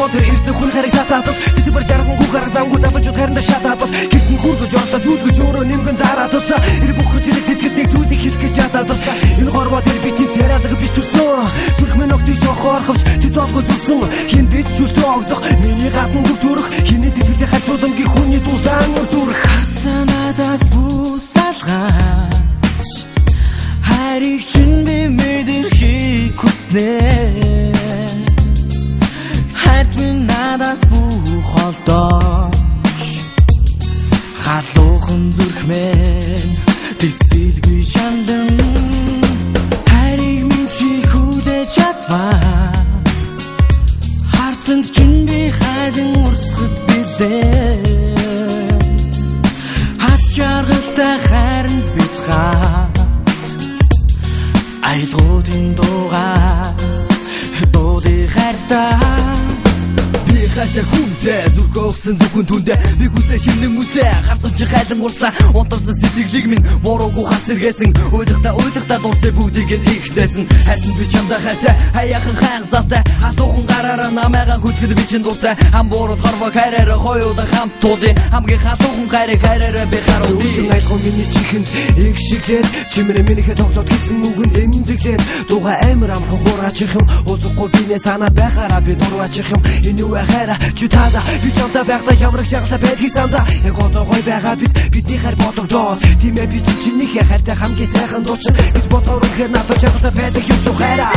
өдөр ирдэг хүн хариг татаад бид бүр жарган гүгээр замгүй залуучууд хайранда шатаад гэртэн хүргэж орлоо зүлгэж өөрөө нэмгэн дараад ир бүх хүчийг сэтгэл нэг зүйлийг хэлэх гэж ядаад энэ хорвоо тэр бидний царайдаг би төрсөн зүрх минь огт шохорховч тэд олгоо зүсэн хиндэж чүлтөө огдох миний гадна дүр зүрх хиний сэтгэлтэй хацууламгийн хүний дулаан зүрх надаас бусалгаач хариг чинь би мэдэрхийг хүснэ хайрт минь надаас бүх олдооч халуухан зүрх минь тисэлгүй шандан хариг минь чи хүлээж чадваа харцанд чинь би хайрын урсгад билээ жаргалтай хайранд бид хаад айлгуудын дуугаар дуули хайртаа би хайртай хүнтэй зүрхөө өгсөн зөвхөн түндэ би хүлээ шинэн үсээ хацсан чи хайдан гурсаа унтарсан сэтгэлийг минь буруугүй хац сэргээсэн уйдахта дуусээ бүгдийг нь ихтэйсэн хайрсан би чамда хайртай хаяхан хайр завтай хатуухан гараараа намайгаа хүлтгэл би чин дуртай хам буурууд горвоо хайраараа хоёулаа хамт тууди хамгийн хатуухан хайраараа би харуулъя айлгоо миний чихэнд их шиглээд чимрэ минийхээ тогтоод гисэн үгэнд эмзэглээд дууга амир амхан хуураачих юм узахгүй бинээ санаа байхаараа би дурваачих юм энэ юу хайраа чи тада би чамтай байхдаа ямар жаргалтай байдгийг сандаа яг одоо гой байгаа бидний хайр бодогдоод тийм ээ би чинийхээ хайртай хамгийн сайхан дуучин гэж бодохоор үнэхээр надад жаргалтай байдаг юм шүү хайраа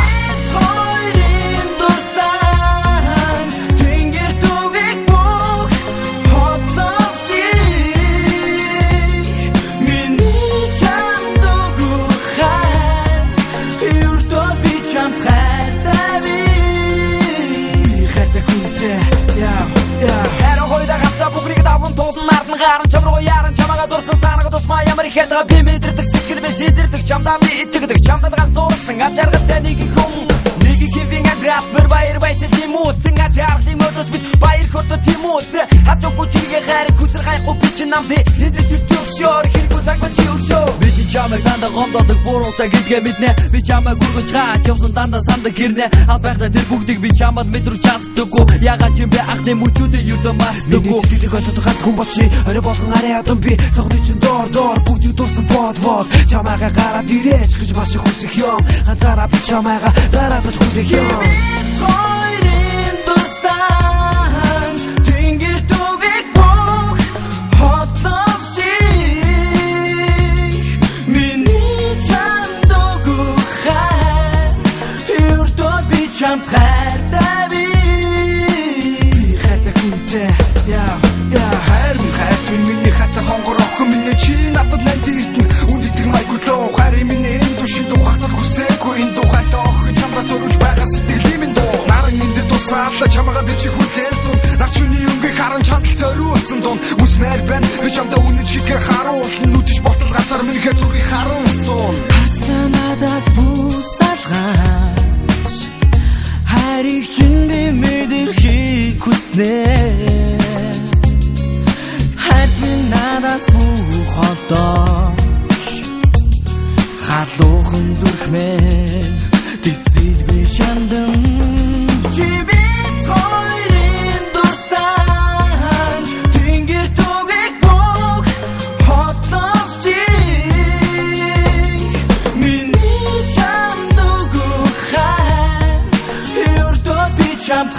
гаран чамруу яран чамага дурсан санага тусмаа ямар их хэтга би мэдэрдэг сэтгэл би сэлдэрдэг чамдаа би итгэдэг чамдаа газ дуурсан ажаргатай нэг хүн нэг кивин аграп бэр баяр байсэл тимус синга жарли модос бит баяр хот тимус хатоку чигээ хайр хүсэр хайхгүй би чи намдэ энд чүчөөр хэрэггүй цагма чи өшөө би чи чамаг дандаа гомдодог буруултаа гэдгээ мэднэ би чамаг гүргэж гаач явсан дандаа санда гэрнэ ал байхдаа тэр бүгдийг би чамд мэдрүү чаддаггүй ягаад чи би ахны мөчүүдээ юудаа мартдаггүй тэдэг отод гац хүн болчи орой болгон арай ядам би цогны чин доор бүгдийг дурсан бод чамайгаа гараад ирээч гэж маш их хүсэх юм ганцаараа би чамайгаа дараад хүлээх юм хоёрын дурсан тэнгэр түгэг бүх хотовчи миний чамд өгөх юртод би чамд хайртай би хайртай хүнтэй хайр миний хайртай хонгор охин миний чи надад ланд ирдэн үндэтгэн майгуулоо хайр миний энэ душин духацад хүсээгүй энэ духайтай охин чамда зурж байгаа сэтгэлийн минь дуу наран энд тусаалаа чамага би чи хүлээсэн нар чиний өнгө харан чадал зориулсан дунд үсмээр байна би чамда үнэж хийхээ харуулна нүдэж ботол ганцаар минийхээ зүрхийг харансан надаас бусалгаач хайрыг чинь би мэдэрхийг хүснэ надаас бүх олдооч халуухан зүрх минь тисэлгүй шандан чи бид хоёрын дурсан тэнгэр түгэг бүх хотовчи миний чамд өгөх хайр юртод би чамд